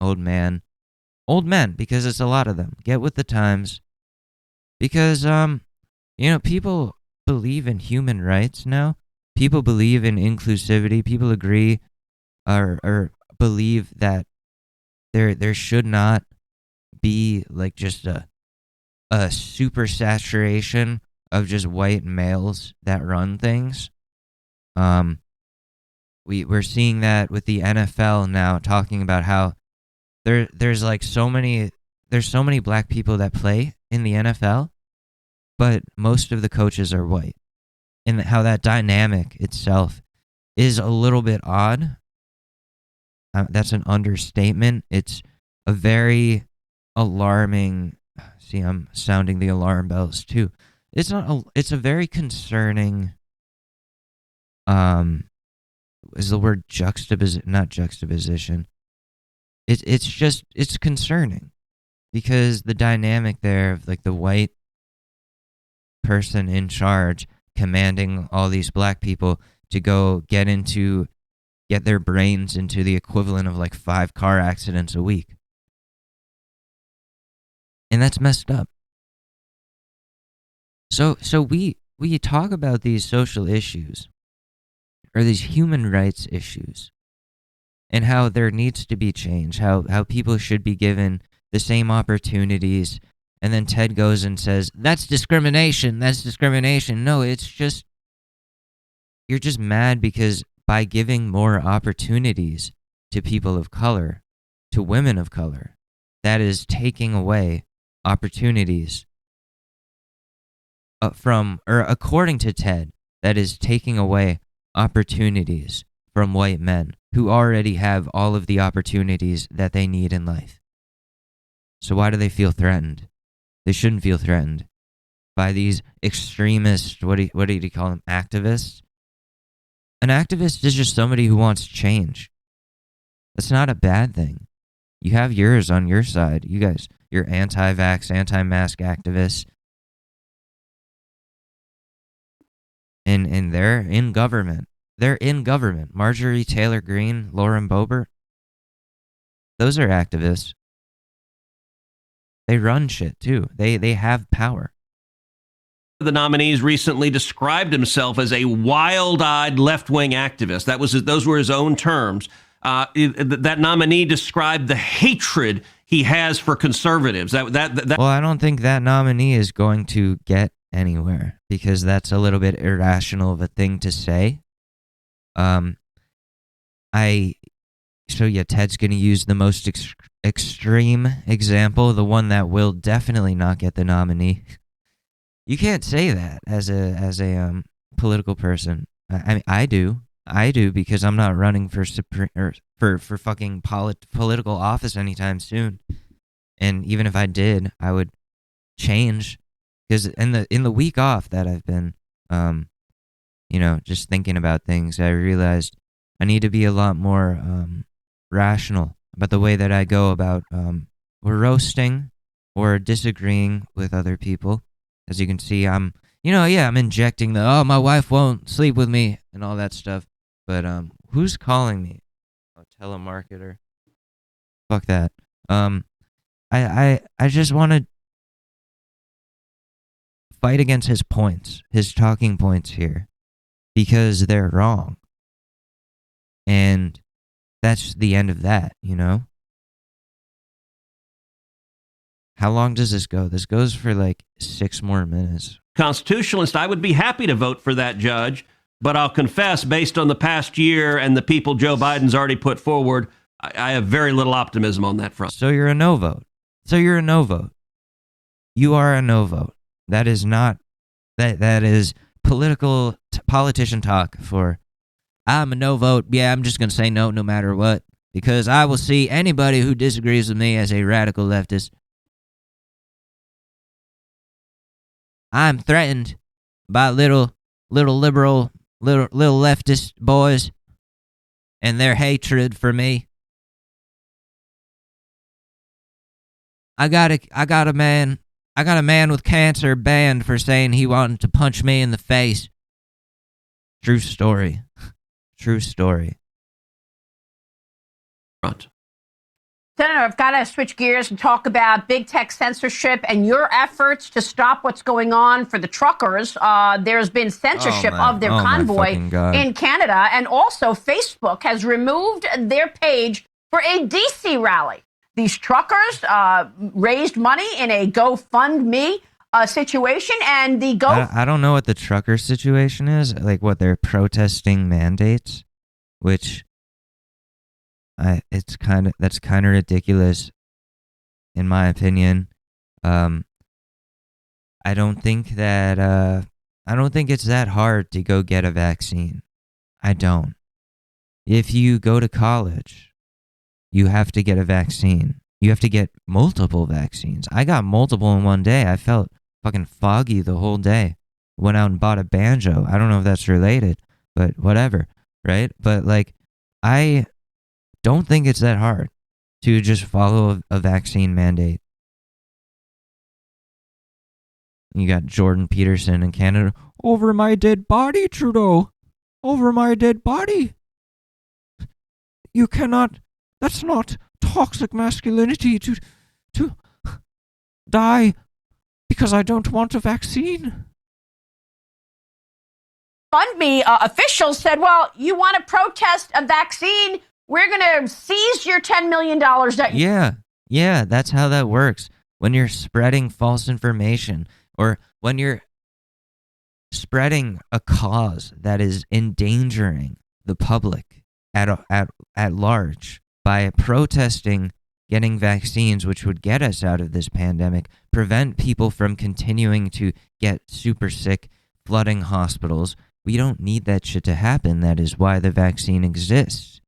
because it's a lot of them. Get with the times. Because, people believe in human rights now. People believe in inclusivity. People agree or believe that there should not be like just a super saturation of just white males that run things. We're seeing that with the NFL now, talking about how there's so many black people that play in the NFL, but most of the coaches are white, and how that dynamic itself is a little bit odd. That's an understatement. It's a very alarming. See, I'm sounding the alarm bells too. It's a very concerning. Is the word not juxtaposition. It's concerning because the dynamic there of like the white person in charge commanding all these black people to go get into get their brains into the equivalent of like 5 car accidents a week. And that's messed up. So we talk about these social issues or these human rights issues and how there needs to be change, how people should be given the same opportunities. And then Ted goes and says, that's discrimination. That's discrimination. No, it's just, you're just mad because by giving more opportunities to people of color, to women of color, that is taking away opportunities according to Ted, that is taking away opportunities from white men who already have all of the opportunities that they need in life. So why do they feel threatened? They shouldn't feel threatened by these extremist, what do you call them, activists? An activist is just somebody who wants change. That's not a bad thing. You have yours on your side. You guys, you're anti-vax, anti-mask activists. And they're in government. They're in government. Marjorie Taylor Greene, Lauren Boebert. Those are activists. They run shit too. They have power. The nominees recently described himself as a wild-eyed left-wing activist. Those were his own terms. That nominee described the hatred he has for conservatives. Well, I don't think that nominee is going to get anywhere because that's a little bit irrational of a thing to say. Ted's going to use the most extreme example, the one that will definitely not get the nominee. You can't say that as a political person. I mean, I do because I'm not running for fucking political office anytime soon. And even if I did, I would change because in the week off that I've been, just thinking about things, I realized I need to be a lot more rational about the way that I go about roasting or disagreeing with other people. As you can see, I'm injecting my wife won't sleep with me and all that stuff. But who's calling me? Oh, telemarketer. Fuck that. I just want to fight against his points, his talking points here, because they're wrong. And that's the end of that, How long does this go? This goes for like 6 more minutes. Constitutionalist, I would be happy to vote for that judge, but I'll confess, based on the past year and the people Joe Biden's already put forward, I have very little optimism on that front. So you're a no vote. You are a no vote. That is not, that is politician talk for, I'm a no vote. Yeah, I'm just going to say no matter what, because I will see anybody who disagrees with me as a radical leftist. I'm threatened by little liberal, little leftist boys and their hatred for me. I got a man with cancer banned for saying he wanted to punch me in the face. True story. True story. Right. Senator, I've got to switch gears and talk about big tech censorship and your efforts to stop what's going on for the truckers. There's been censorship of their convoy in Canada, and also Facebook has removed their page for a DC rally. These truckers raised money in a GoFundMe situation, and I don't know what the trucker situation is. Like, what, they're protesting mandates, which that's kind of ridiculous, in my opinion. I don't think it's that hard to go get a vaccine. I don't. If you go to college, you have to get a vaccine. You have to get multiple vaccines. I got multiple in one day. I felt fucking foggy the whole day. Went out and bought a banjo. I don't know if that's related, but whatever, right? But like, I don't think it's that hard to just follow a vaccine mandate. You got Jordan Peterson in Canada. Over my dead body, Trudeau. Over my dead body. you cannot, that's not toxic masculinity to die because I don't want a vaccine. FundMe officials said, well, you want to protest a vaccine? We're going to seize your $10 million. Yeah, that's how that works. When you're spreading false information, or when you're spreading a cause that is endangering the public at large by protesting getting vaccines, which would get us out of this pandemic, prevent people from continuing to get super sick, flooding hospitals. We don't need that shit to happen. That is why the vaccine exists.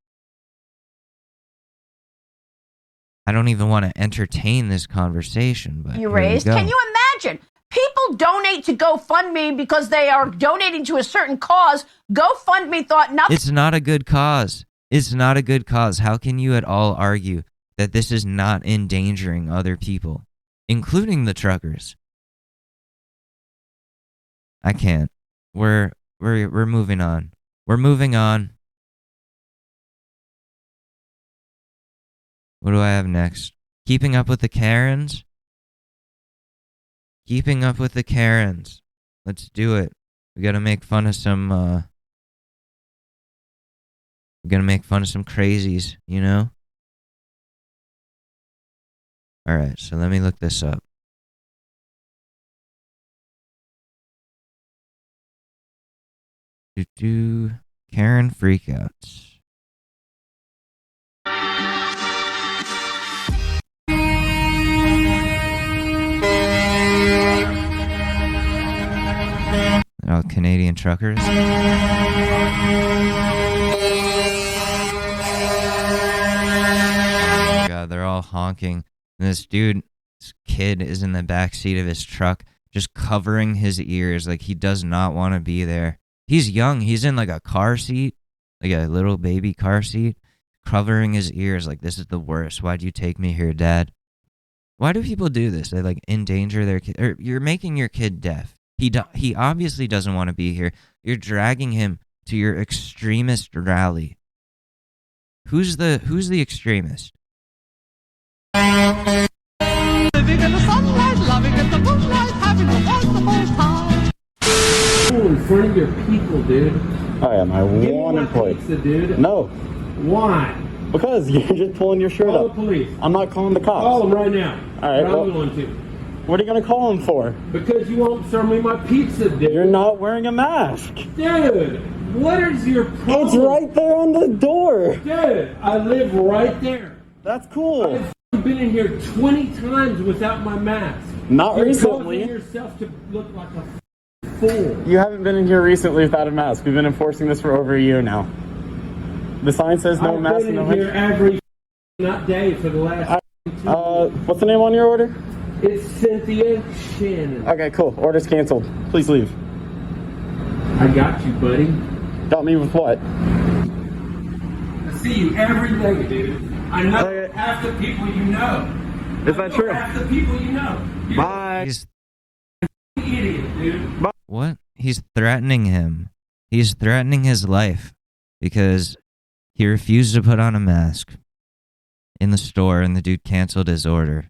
I don't even want to entertain this conversation, but you raised. Can you imagine? People donate to GoFundMe because they are donating to a certain cause. GoFundMe thought nothing. It's not a good cause. It's not a good cause. How can you at all argue that this is not endangering other people, including the truckers? I can't. We're moving on. We're moving on. What do I have next? Keeping up with the Karens? Keeping up with the Karens. Let's do it. We gotta make fun of some, crazies, you know? Alright, so let me look this up. Karen freakouts. Oh, Canadian truckers. God, they're all honking. And this kid is in the back seat of his truck, just covering his ears like he does not want to be there. He's young. He's in like a car seat, like a little baby car seat, covering his ears like, this is the worst. Why'd you take me here, Dad? Why do people do this? They like endanger their kid. Or you're making your kid deaf. He obviously doesn't want to be here. You're dragging him to your extremist rally. Who's the extremist? Living in the sunlight, loving in the moonlight, having a wonderful time. In front of your people, dude. I am. I want to play. Pizza, dude. No. Why? Because you're just pulling your shirt Call up. the police. I'm not calling the cops. Call them right now. All right. I'm going to. What are you going to call them for? Because you won't serve me my pizza, dude. You're not wearing a mask. Dude, what is your problem? It's right there on the door. Dude, I live right there. That's cool. I've been in here 20 times without my mask. Not You're recently. causing yourself to look like a fool. You haven't been in here recently without a mask. We've been enforcing this for over a year now. The sign says no mask. I've been in here every not day for the last 2 years. What's the name on your order? It's Cynthia Shannon. Okay, cool. Order's canceled. Please leave. I got you, buddy. Got me with what? I see you every day, dude. I know half the people you know. Is that true? Half the people you know. You're Bye. He's an idiot, dude. Bye. what? He's threatening him. He's threatening his life because he refused to put on a mask in the store, and the dude canceled his order.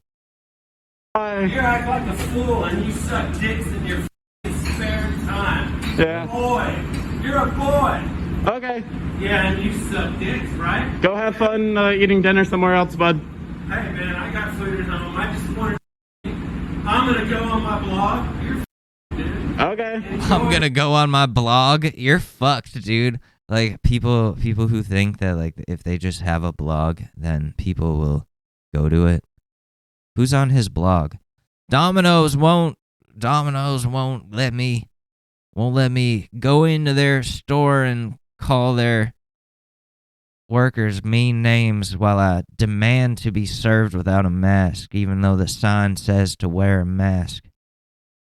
Bye. You act like a fool and you suck dicks in your spare time. Yeah. Boy, you're a boy. Okay. Yeah, and you suck dicks, right? Go have fun eating dinner somewhere else, bud. Hey, man, I got food at home. I just wanted to... I'm going to go on my blog. You're dude. Okay. I'm gonna go on my blog. You're fucked, dude. Like people who think that like if they just have a blog, then people will go to it. Who's on his blog? Domino's won't let me go into their store and call their workers mean names while I demand to be served without a mask, even though the sign says to wear a mask.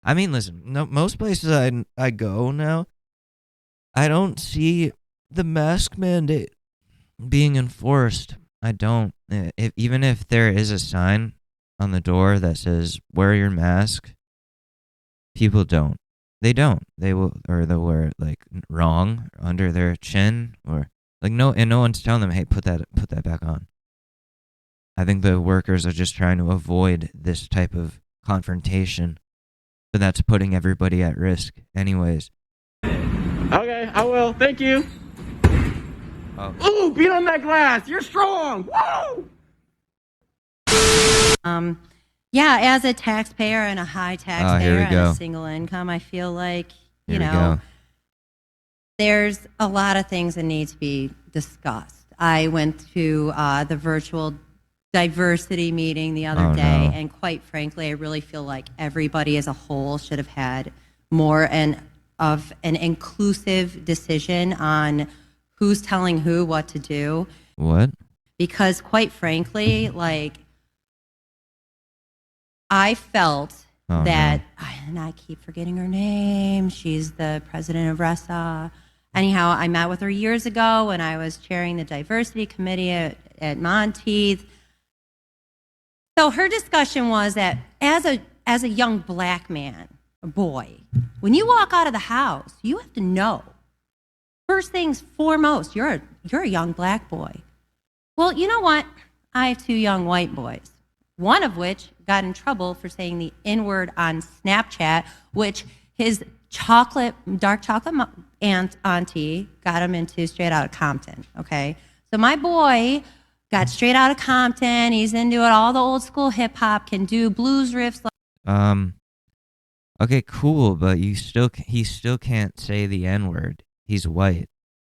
I mean, listen, no, most places I go now, I don't see the mask mandate being enforced. I don't. Even if there is a sign on the door that says wear your mask, people don't. They don't. They will, or they'll wear it like wrong under their chin, or Like no one's telling them, hey, put that back on. I think the workers are just trying to avoid this type of confrontation, but that's putting everybody at risk anyways. Okay, I will. Thank you. Oh. Ooh, beat on that glass. You're strong. Woo! Yeah, as a taxpayer and a high taxpayer and a single income, I feel like, you know, there's a lot of things that need to be discussed. I went to the virtual diversity meeting the other day, and quite frankly, I really feel like everybody as a whole should have had more of an inclusive decision on who's telling who what to do. What? Because quite frankly, like, I felt that, and I keep forgetting her name, she's the president of RESA. Anyhow, I met with her years ago when I was chairing the diversity committee at Monteith. So her discussion was that as a young black man, a boy, when you walk out of the house, you have to know, first things foremost, you're a young black boy. Well, you know what? I have 2 young white boys, one of which got in trouble for saying the N-word on Snapchat, which his dark chocolate auntie got him into Straight Outta Compton, okay? So my boy got Straight Outta Compton. He's into it, all the old school hip hop, can do blues riffs. Okay, cool, but he still can't say the N-word. He's white.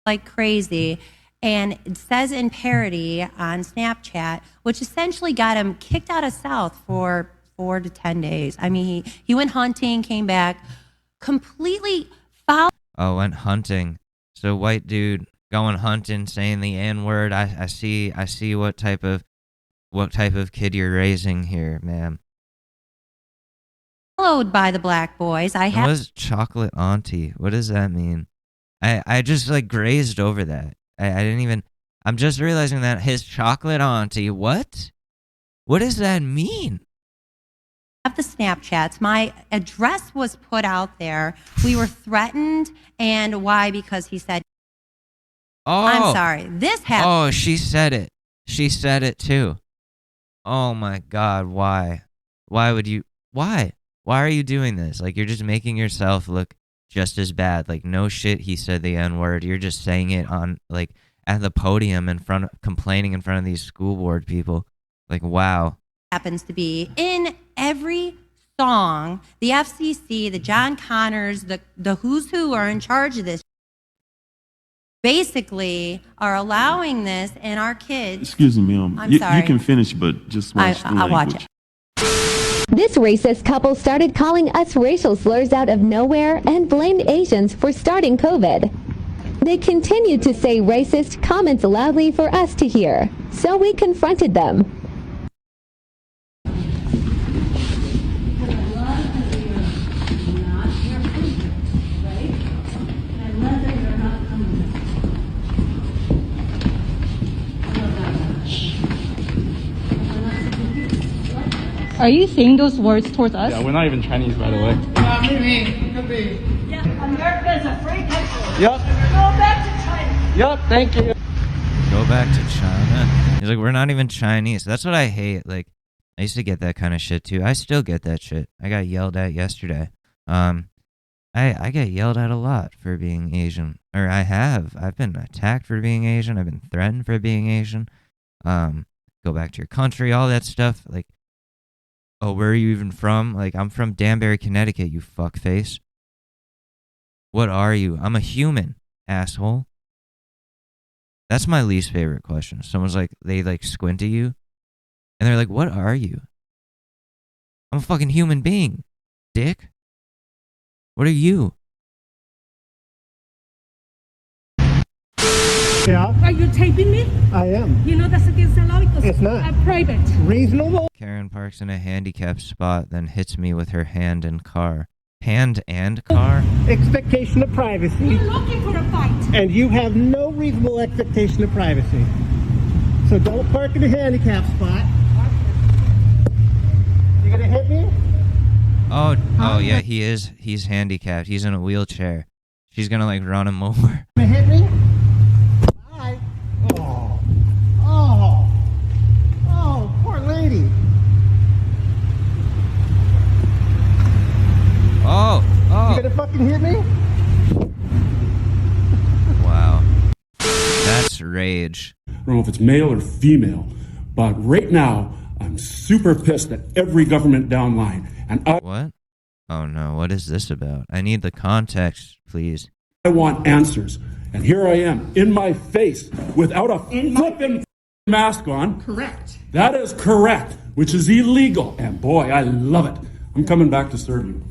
Like crazy. And it says in parody on Snapchat, which essentially got him kicked out of South for 4 to 10 days. I mean, he went hunting, came back, completely foul. Oh, went hunting. So white dude going hunting, saying the N-word. I see what type of kid you're raising here, ma'am. Followed by the black boys. What is chocolate auntie? What does that mean? I just like grazed over that. I didn't even. I'm just realizing that his chocolate auntie. What? What does that mean? Have the Snapchats. My address was put out there. We were threatened, and why? Because he said. Oh, I'm sorry. This happened. Oh, she said it. She said it too. Oh my God! Why? Why would you? Why? Why are you doing this? Like, you're just making yourself look just as bad. Like, no shit, he said the N-word. You're just saying it on, like, at the podium complaining in front of these school board people. Like, wow. Happens to be in every song. The FCC, the John Connors, the who's who are in charge of this, basically are allowing this, and our kids. Excuse me, ma'am. I'm sorry. You can finish, but just watch the language. I'll watch it. This racist couple started calling us racial slurs out of nowhere and blamed Asians for starting COVID. They continued to say racist comments loudly for us to hear, so we confronted them. Are you saying those words towards us? Yeah, we're not even Chinese, by the way. Yeah, America is a free country. Yep. Go back to China. Yep, thank you. Go back to China. He's like, we're not even Chinese. That's what I hate. Like, I used to get that kind of shit too. I still get that shit. I got yelled at yesterday. I get yelled at a lot for being Asian. Or I have. I've been attacked for being Asian. I've been threatened for being Asian. Go back to your country, all that stuff. Like, oh, where are you even from? Like, I'm from Danbury, Connecticut, you fuckface. What are you? I'm a human, asshole. That's my least favorite question. Someone's like, they like squint at you, and they're like, what are you? I'm a fucking human being, dick. What are you? Yeah. Are you taping me? I am. You know that's against the law because It's not. I'm private. Reasonable. Karen parks in a handicapped spot, then hits me with her hand and car. Hand and car? Expectation of privacy. You're looking for a fight. And you have no reasonable expectation of privacy. So don't park in a handicap spot. You gonna hit me? Oh yeah, he's handicapped. He's in a wheelchair. She's gonna like run him over. Gonna hit me? Bye. to fucking hit me? Wow. That's rage. I don't know if it's male or female, but right now, I'm super pissed at every government downline. And What? Oh no, what is this about? I need the context, please. I want answers. And here I am, in my face, without a flippin' mask on. Correct. That is correct, which is illegal. And boy, I love it. I'm coming back to serve you.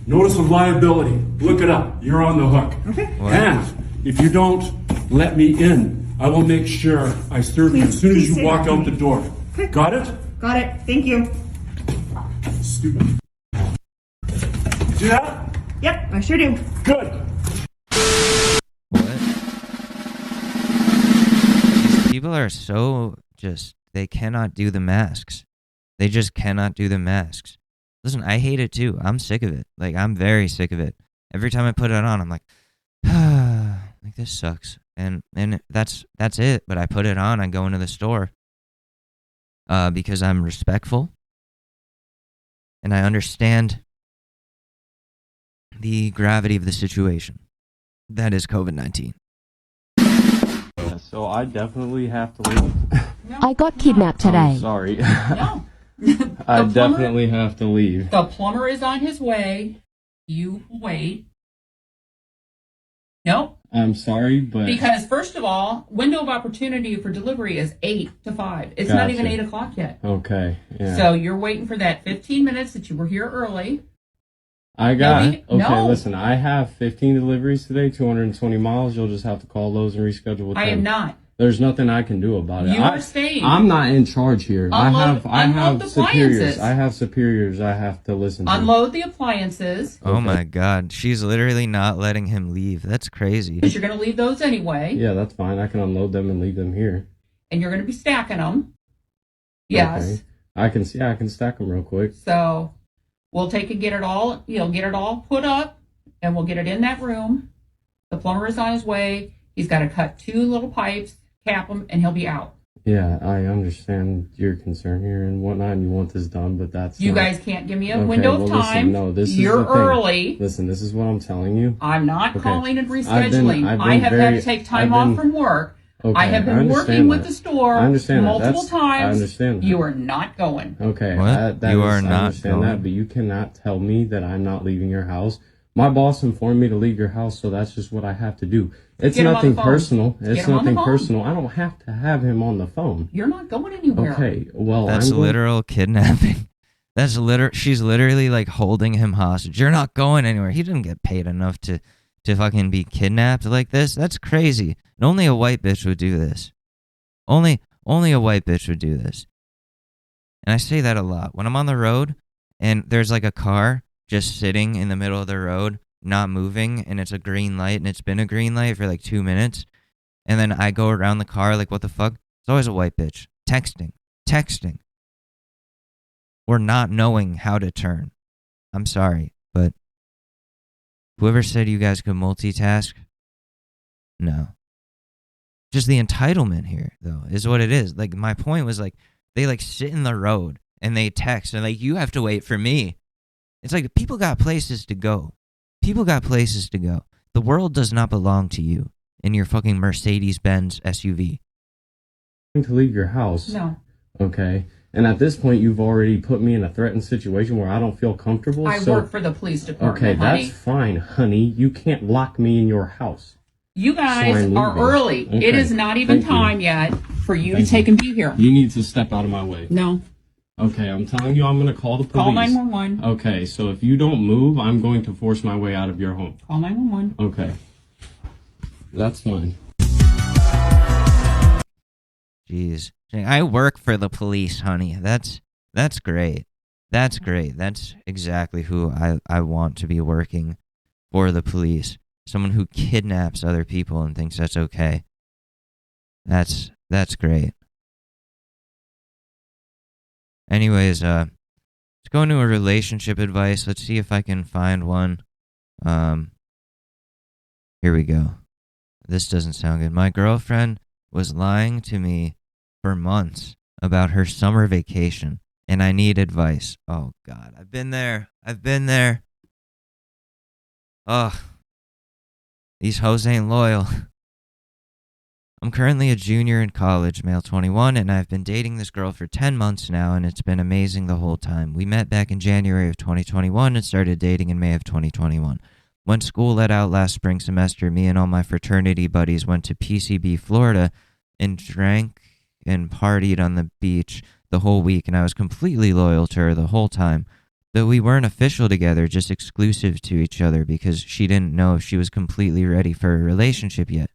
Notice of liability. Look it up. You're on the hook. Okay. What? And if you don't let me in, I will make sure I serve you as soon as you walk out the door. Okay. Got it? Got it. Thank you. Stupid. You do that? Yep, I sure do. Good. What? These people are so they cannot do the masks. They just cannot do the masks. Listen, I hate it too. I'm sick of it. Like, I'm very sick of it. Every time I put it on, I'm like, like this sucks. And that's it. But I put it on. I go into the store because I'm respectful and I understand the gravity of the situation. That is COVID-19. Yeah, so I definitely have to leave. I got kidnapped today. I'm sorry. No. I definitely have to leave. The plumber is on his way. You wait. No. I'm sorry, but... Because, first of all, window of opportunity for delivery is 8 to 5. It's not even 8 o'clock yet. Okay, yeah. So you're waiting for that 15 minutes that you were here early. I got... No. Listen, I have 15 deliveries today, 220 miles. You'll just have to call those and reschedule with them. I am not. There's nothing I can do about it. You are staying. I'm not in charge here. Unload I have the superiors. appliances. I have superiors I have to listen to. Unload the appliances. Oh my God. She's literally not letting him leave. That's crazy. Because you're going to leave those anyway. Yeah, that's fine. I can unload them and leave them here. And you're going to be stacking them. Yes. Okay. I can stack them real quick. So we'll take and get it all put up, and we'll get it in that room. The plumber is on his way. He's got to cut 2 little pipes, cap them, and he'll be out. Yeah, I understand your concern here and whatnot, and you want this done, but that's You not... guys can't give me a window of time. Listen, no, this You're is the thing. early. Listen, this is what I'm telling you. I'm not Okay. calling and rescheduling. I have had to take time off from work. Okay, I have been understand working with that. the store I understand that. multiple times. I understand that. You are not going. Okay, What? that You is- are I not understand going. that, but you cannot tell me that I'm not leaving your house. My boss informed me to leave your house, so that's just what I have to do. It's Get him on the nothing phone. personal. Get It's him on the nothing phone. personal. I don't have to have him on the phone. You're not going anywhere. Okay, well, That's I'm going- literal kidnapping. That's she's literally like holding him hostage. You're not going anywhere. He didn't get paid enough to fucking be kidnapped like this. That's crazy. And only a white bitch would do this. Only a white bitch would do this. And I say that a lot. When I'm on the road and there's like a car just sitting in the middle of the road, not moving, and it's a green light, and it's been a green light for like 2 minutes, and then I go around the car like, what the fuck? It's always a white bitch. Texting. Or not knowing how to turn. I'm sorry, but whoever said you guys could multitask, no. Just the entitlement here, though, is what it is. Like, my point was, like, they, like, sit in the road, and they text, and, like, you have to wait for me. It's like, people got places to go. The world does not belong to you in your fucking Mercedes-Benz SUV. to leave your house. No. Okay. And at this point, you've already put me in a threatened situation where I don't feel comfortable. I work for the police department, Okay, honey. that's fine, honey. You can't lock me in your house. You guys So I'm are leaving. early. Okay, It is not even thank you. time yet for you Thank to take and be here. You need to step out of my way. No. Okay, I'm telling you, I'm going to call the police. Call 911. Okay, so if you don't move, I'm going to force my way out of your home. Call 911. Okay. That's fine. Jeez. I work for the police, honey. That's great. That's great. That's exactly who I want to be working for the police. Someone who kidnaps other people and thinks that's okay. That's great. Anyways, let's go into a relationship advice. Let's see if I can find one. Here we go. This doesn't sound good. My girlfriend was lying to me for months about her summer vacation and I need advice. Oh, God. I've been there. Ugh. These hoes ain't loyal. I'm currently a junior in college, male 21, and I've been dating this girl for 10 months now, and it's been amazing the whole time. We met back in January of 2021 and started dating in May of 2021. When school let out last spring semester, me and all my fraternity buddies went to PCB, Florida, and drank and partied on the beach the whole week, and I was completely loyal to her the whole time. Though we weren't official together, just exclusive to each other because she didn't know if she was completely ready for a relationship yet.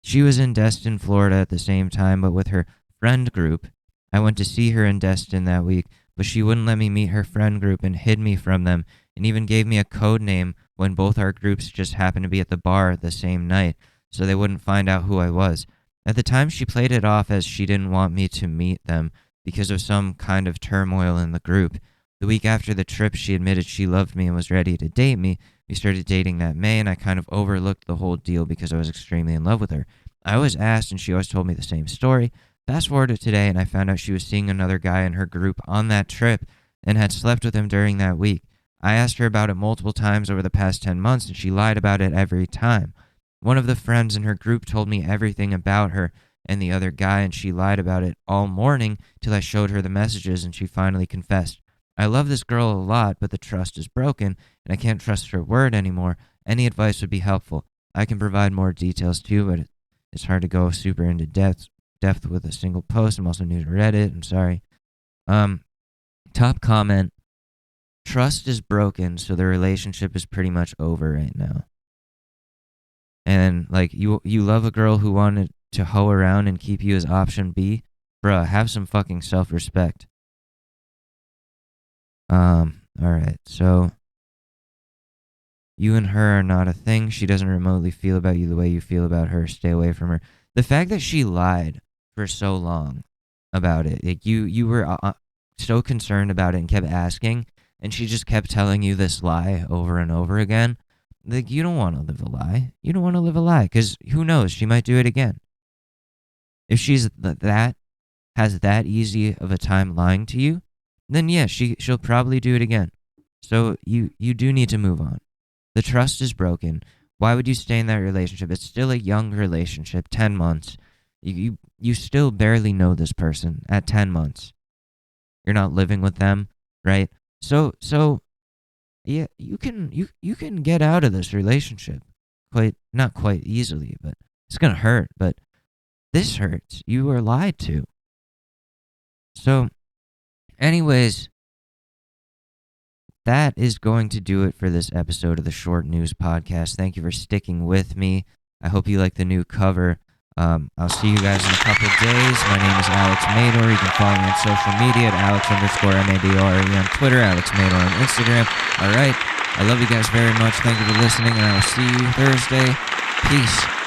She was in Destin, Florida at the same time, but with her friend group. I went to see her in Destin that week, but she wouldn't let me meet her friend group and hid me from them, and even gave me a code name when both our groups just happened to be at the bar the same night, so they wouldn't find out who I was. At the time, she played it off as she didn't want me to meet them because of some kind of turmoil in the group. The week after the trip, she admitted she loved me and was ready to date me. We started dating that May, and I kind of overlooked the whole deal because I was extremely in love with her. I always asked, and she always told me the same story. Fast forward to today, and I found out she was seeing another guy in her group on that trip and had slept with him during that week. I asked her about it multiple times over the past 10 months, and she lied about it every time. One of the friends in her group told me everything about her and the other guy, and she lied about it all morning till I showed her the messages, and she finally confessed. I love this girl a lot, but the trust is broken, and I can't trust her word anymore. Any advice would be helpful. I can provide more details too, but it's hard to go super into depth with a single post. I'm also new to Reddit. I'm sorry. Top comment. Trust is broken, so the relationship is pretty much over right now. And like you love a girl who wanted to hoe around and keep you as option B? Bruh, have some fucking self-respect. Alright, so you and her are not a thing. She doesn't remotely feel about you the way you feel about her. Stay away from her. The fact that she lied for so long about it, like you were so concerned about it and kept asking, and she just kept telling you this lie over and over again. Like, you don't want to live a lie. You don't want to live a lie, because who knows? She might do it again. If she's has that easy of a time lying to you, then yeah, she'll probably do it again. So you do need to move on. The trust is broken. Why would you stay in that relationship? It's still a young relationship, 10 months. You still barely know this person at 10 months. You're not living with them, right? So yeah, you can get out of this relationship not quite easily, but it's going to hurt, but this hurts. You were lied to. So anyways, that is going to do it for this episode of the Short News Podcast. Thank you for sticking with me. I hope you like the new cover. I'll see you guys in a couple days. My name is Alex Mador. You can follow me on social media at Alex_MADORE on Twitter, Alex Mador on Instagram. All right. I love you guys very much. Thank you for listening, and I will see you Thursday. Peace.